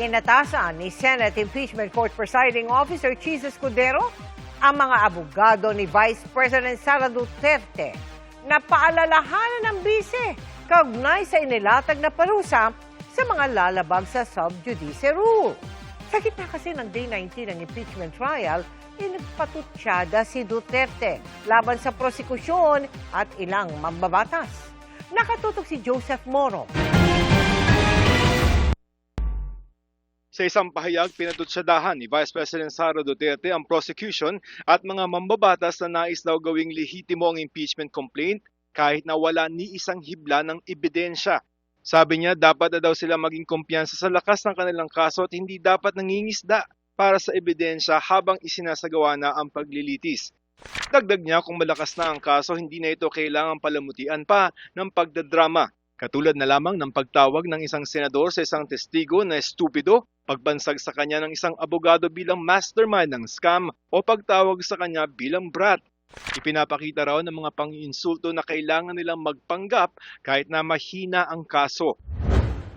Inatasan ni Senate Impeachment Court Presiding Officer Chis Escudero ang mga abogado ni Vice President Sara Duterte na paalalahanan ng bise kaugnay sa inilatag na parusa sa mga lalabag sa sub judice rule. Sa gitna kasi ng Day 19 ng impeachment trial, nagpatutsada si Duterte laban sa prosekusyon at ilang mambabatas. Nakatutok si Joseph Moro. Sa isang pahayag, pinatutsadahan ni Vice President Sara Duterte ang prosecution at mga mambabatas na nais daw gawing lehitimo ang impeachment complaint kahit na wala ni isang hibla ng ebidensya. Sabi niya, dapat na daw sila maging kumpiyansa sa lakas ng kanilang kaso at hindi dapat nangingisda para sa ebidensya habang isinasagawa na ang paglilitis. Dagdag niya, kung malakas na ang kaso, hindi na ito kailangang palamutian pa ng pagdadrama. Katulad na lamang ng pagtawag ng isang senador sa isang testigo na estupido, pagbansag sa kanya ng isang abogado bilang mastermind ng scam o pagtawag sa kanya bilang brat. Ipinapakita raw ng mga pang-insulto na kailangan nilang magpanggap kahit na mahina ang kaso.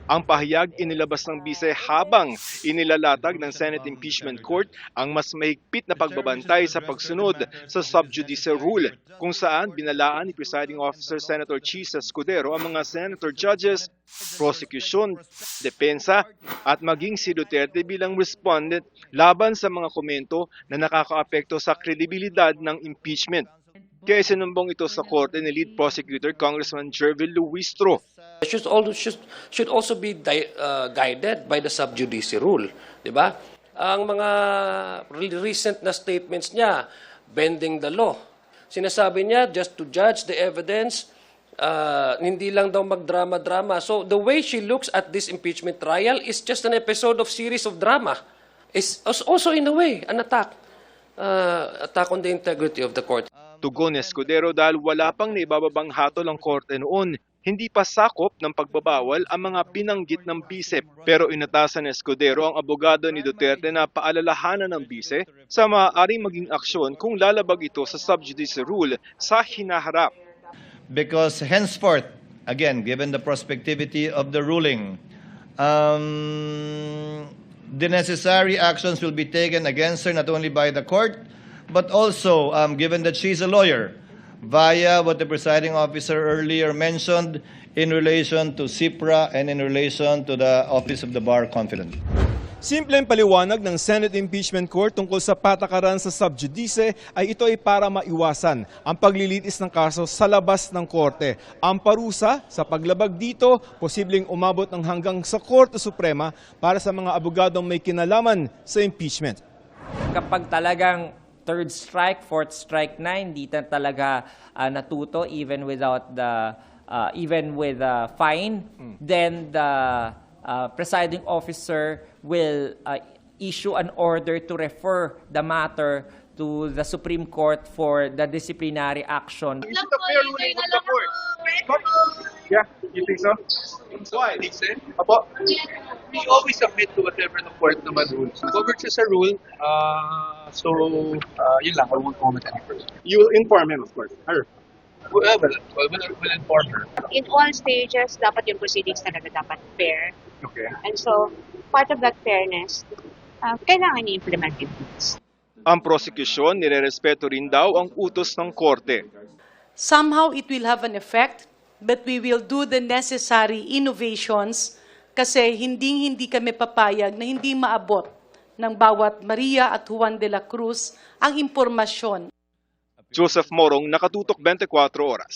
Ang pahayag inilabas ng bise habang inilalatag ng Senate Impeachment Court ang mas mahigpit na pagbabantay sa pagsunod sa sub judice rule, kung saan binalaan ni Presiding Officer Senator Chis Escudero ang mga senator judges, prosecution, depensa at maging si Duterte bilang respondent laban sa mga komento na nakakaapekto sa kredibilidad ng impeachment. Kaya sinumbong ito sa korte ni lead prosecutor Congressman Jervil Luistro. Should also be guided by the sub judice rule, di ba? Ang mga recent na statements niya, bending the law. Sinasabi niya just to judge the evidence, hindi lang daw magdrama-drama. So the way she looks at this impeachment trial is just an episode of series of drama. It's also in a way an attack on the integrity of the court. Tugon ni Escudero dahil wala pang naibababang hatol ang korte noon, hindi pa sakop ng pagbabawal ang mga binanggit ng bise. Pero inatasan ni Escudero ang abogado ni Duterte na paalalahanan ng bise sa maaaring maging aksyon kung lalabag ito sa sub judice rule sa hinaharap. Because henceforth, again, given the prospectivity of the ruling, the necessary actions will be taken against her not only by the court, but also, given that she's a lawyer, via what the presiding officer earlier mentioned in relation to CIPRA and in relation to the Office of the Bar Confidant. Simpleng paliwanag ng Senate Impeachment Court tungkol sa patakaran sa sub judice ay ito ay para maiwasan ang paglilitis ng kaso sa labas ng korte. Ang parusa sa paglabag dito, posibleng umabot ng hanggang sa Korte Suprema para sa mga abogadong may kinalaman sa impeachment. Kapag talagang third strike, fourth strike na, hindi na talaga natuto even without the with fine, then the presiding officer will issue an order to refer the matter to the Supreme Court for the disciplinary action. Is it a fair ruling of the court? Yeah, you think so? Why? Apo? We always submit to whatever the court naman rules. Coverage is a rule, so yun lang, I won't comment any further. You will inform him, of course. Her. We'll inform her. In all stages, dapat yung proceedings talaga dapat fair. Okay. And so, part of that fairness, kailangan i-implement it. Ang prosecution nirerespeto rin daw ang utos ng korte. Somehow it will have an effect, but we will do the necessary innovations kasi hindi kami papayag na hindi maabot ng bawat Maria at Juan de la Cruz ang impormasyon. Joseph Morong, Nakatutok 24 Oras.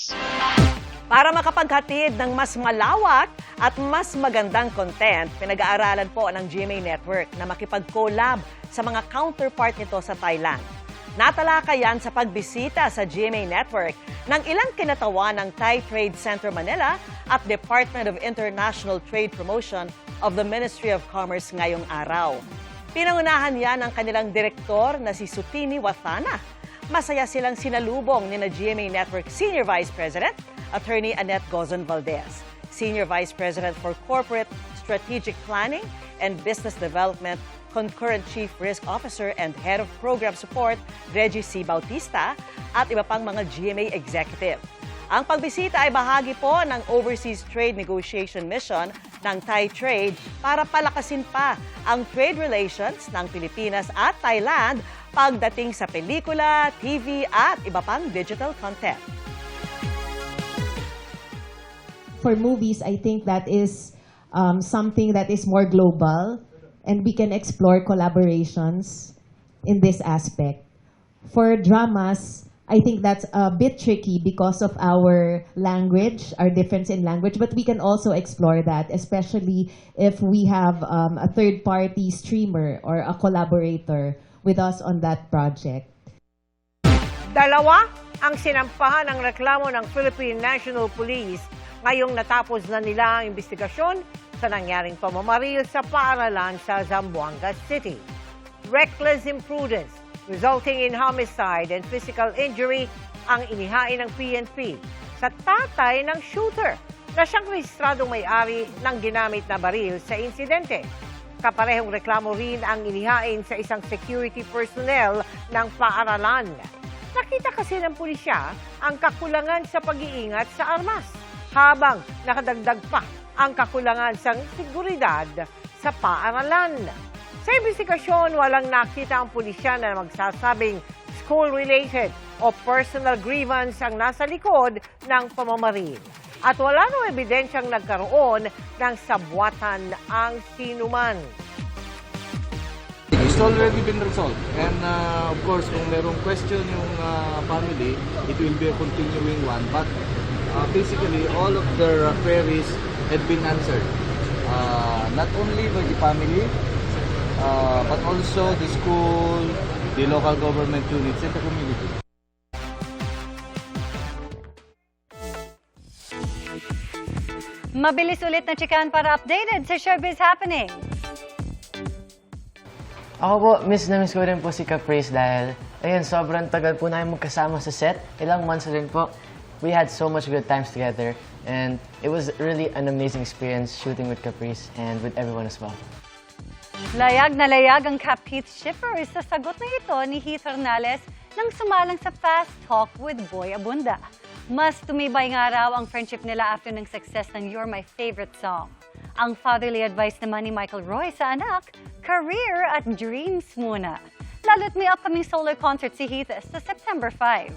Para makapaghatid ng mas malawak at mas magandang content, pinag-aaralan po ng GMA Network na makipag-collab sa mga counterpart nito sa Thailand. Natalakayan sa pagbisita sa GMA Network ng ilang kinatawan ng Thai Trade Center Manila at Department of International Trade Promotion of the Ministry of Commerce ngayong araw. Pinangunahan yan ng kanilang direktor na si Sutini Wathana. Masaya silang sinalubong ni na GMA Network Senior Vice President, Attorney Annette Gozon Valdez, Senior Vice President for Corporate Strategic Planning and Business Development, Concurrent Chief Risk Officer and Head of Program Support, Reggie C. Bautista, at iba pang mga GMA executive. Ang pagbisita ay bahagi po ng Overseas Trade Negotiation Mission ng Thai Trade para palakasin pa ang trade relations ng Pilipinas at Thailand pagdating sa pelikula, TV at iba pang digital content. For movies, I think that is something that is more global and we can explore collaborations in this aspect. For dramas, I think that's a bit tricky because of our language, our difference in language, but we can also explore that, especially if we have a third-party streamer or a collaborator with us on that project. Dalawa ang sinampahan ng reklamo ng Philippine National Police ngayong natapos na nila ang investigasyon sa nangyaring pamamaril sa paaralan sa Zamboanga City. Reckless imprudence resulting in homicide and physical injury ang inihain ng PNP sa tatay ng shooter na siyang rehistradong may-ari ng ginamit na baril sa insidente. Kaparehong reklamo rin ang inihain sa isang security personnel ng paaralan. Nakita kasi ng pulisya ang kakulangan sa pag-iingat sa armas, habang nakadagdag pa ang kakulangan sa seguridad sa paaralan. Sa investigasyon, walang nakita ang pulisya na magsasabing school-related o personal grievance ang nasa likod ng pamamaril. At wala nang ebidensyang nagkaroon ng sabwatan ang sinuman. It's already been resolved. And of course, kung merong question yung family, it will be a continuing one. But basically, all of their queries had been answered. Not only by the family, but also the school, the local government units, and the community. Mabilis ulit na chikahan para updated sa Showbiz Happening. Ako po, miss na miss ko rin po si Caprice dahil, ayun, sobrang tagal po namin magkasama sa set. Ilang months rin po. We had so much good times together and it was really an amazing experience shooting with Caprice and with everyone as well. Layag na layag ang Cap-Heath shippers sa sagot na ito ni Heath Hernales nang sumalang sa Fast Talk with Boy Abunda. Mas tumibay nga raw ang friendship nila after ng success ng You're My Favorite Song. Ang fatherly advice naman ni Michael Roy sa anak, career at dreams muna. Lalo't may upcoming solo concert si Heath sa September 5.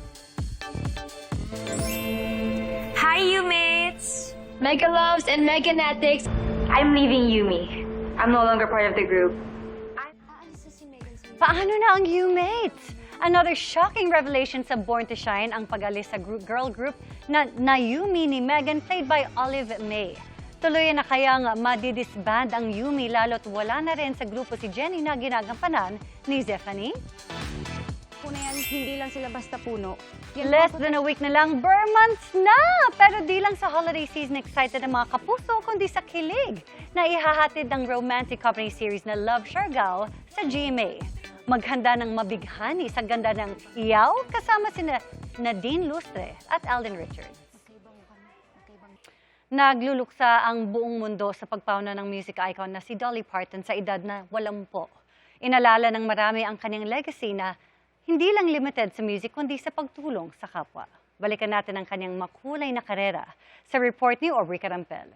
Hi, U-mates! Mega Loves and Meganetics. I'm leaving Yumi. I'm no longer part of the group. Paano na ang U-mates? Another shocking revelation sa Born to Shine ang pag-alis sa girl group na Yumi ni Megan played by Olive May. Tuloy na kayang madidisband ang Yumi lalo't wala na rin sa grupo si Jenny na ginagampanan ni Zephanie? Puno yan, hindi lang sila basta puno. Less than a week na lang, Burr months na! Pero di lang sa holiday season excited ang mga kapuso, kundi sa kilig na ihahatid ng romantic comedy series na Love Siargao sa GMA. Maghanda ng mabighani sa ganda ng Iyaw kasama sina Nadine Lustre at Alden Richards. Nagluluksa ang buong mundo sa pagpauna ng music icon na si Dolly Parton sa edad na 80. Inalala ng marami ang kanyang legacy na hindi lang limited sa music kundi sa pagtulong sa kapwa. Balikan natin ang kanyang makulay na karera sa report ni Aubrey Carampel.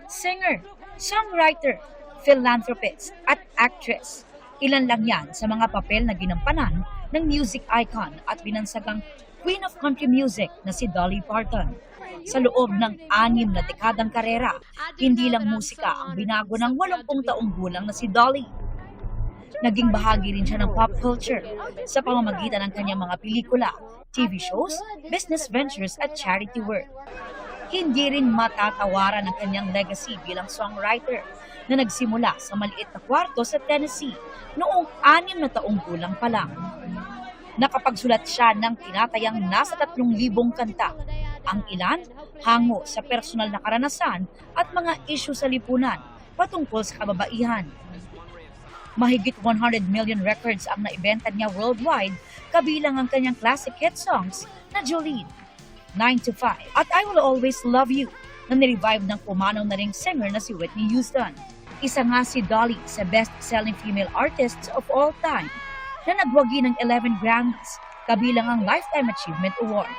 Singer, songwriter, philanthropist at actress. Ilan lang yan sa mga papel na ginampanan ng music icon at binansagang Queen of Country Music na si Dolly Parton. Sa loob ng 6 na dekadang karera, hindi lang musika ang binago ng 80 taong gulang na si Dolly. Naging bahagi rin siya ng pop culture sa pamamagitan ng kanyang mga pelikula, TV shows, business ventures at charity work. Hindi rin matatawaran ang kanyang legacy bilang songwriter na nagsimula sa maliit na kwarto sa Tennessee noong 6 na taong gulang pa lang. Nakapagsulat siya ng tinatayang nasa 3,000 kanta. Ang ilan, hango sa personal na karanasan at mga isyu sa lipunan patungkol sa kababaihan. Mahigit 100 million records ang naibenta niya worldwide, kabilang ang kanyang classic hit songs na Jolene, 9 to 5 at I Will Always Love You na nirevive ng pumanaw na ring singer na si Whitney Houston. Isa nga si Dolly sa best-selling female artists of all time na nagwagi ng 11 Grammys, kabilang ang Lifetime Achievement Award.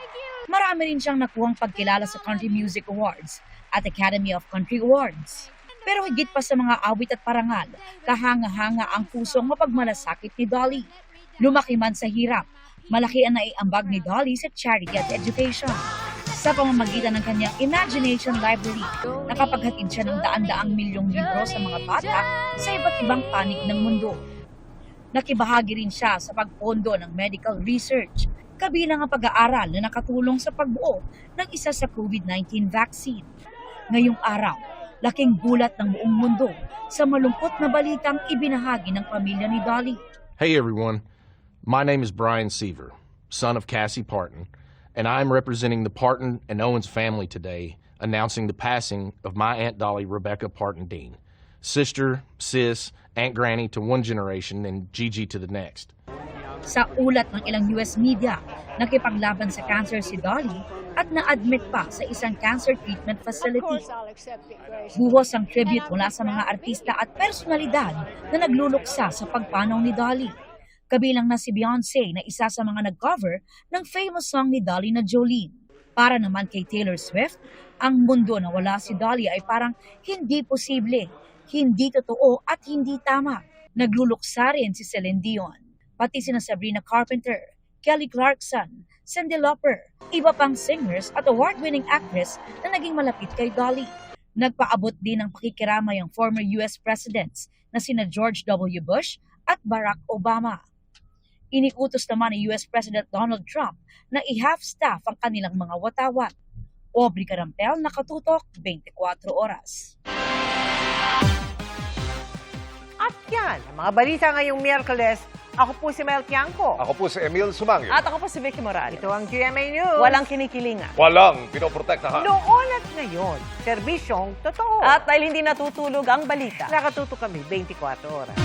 Marami rin siyang nakuhang pagkilala sa Country Music Awards at Academy of Country Awards. Pero higit pa sa mga awit at parangal, kahanga-hanga ang pusong mapagmalasakit ni Dolly. Lumaki man sa hirap, malaki ang naiambag ni Dolly sa charity at education. Sa pamamagitan ng kanyang Imagination Library, nakapaghatid siya ng daan-daang milyong libro sa mga bata sa iba't ibang panig ng mundo. Nakibahagi rin siya sa pagpondo ng medical research, kabilang ang pag-aaral na nakatulong sa pagbuo ng isa sa COVID-19 vaccine. Ngayong araw, laking gulat ng buong mundo sa malungkot na balitang ibinahagi ng pamilya ni Dolly. Hey everyone, my name is Brian Seaver, son of Cassie Parton, and I'm representing the Parton and Owens family today, announcing the passing of my Aunt Dolly Rebecca Parton Dean, sister, sis, Aunt Granny to one generation and Gigi to the next. Sa ulat ng ilang US media, nakipaglaban sa cancer si Dolly at na-admit pa sa isang cancer treatment facility. Buhos ang tribute mula sa mga artista at personalidad na nagluluksa sa pagpanaw ni Dolly. Kabilang na si Beyoncé na isa sa mga nag-cover ng famous song ni Dolly na Jolene. Para naman kay Taylor Swift, ang mundo na wala si Dolly ay parang hindi posible, hindi totoo at hindi tama. Nagluluksa rin si Celine Dion, pati sina Sabrina Carpenter, Kelly Clarkson, Cyndi Lauper, iba pang singers at award-winning actress na naging malapit kay Dolly. Nagpaabot din ng pakikiramay ang former US presidents na sina George W. Bush at Barack Obama. Iniutos naman ni US President Donald Trump na i-half-staff ang kanilang mga watawat. Aubrey Carampel, Nakatutok, 24 Oras. At yan, ang mga balita ngayong Miyerkules. Ako po si Mel Tiangco. Ako po si Emil Sumangyo. At ako po si Vicky Morales. Ito ang GMA News. Walang kinikilingan. Walang pinoprotektahan. Noon at ngayon, serbisyong totoo. At dahil hindi natutulog ang balita, nakatutok kami 24 oras.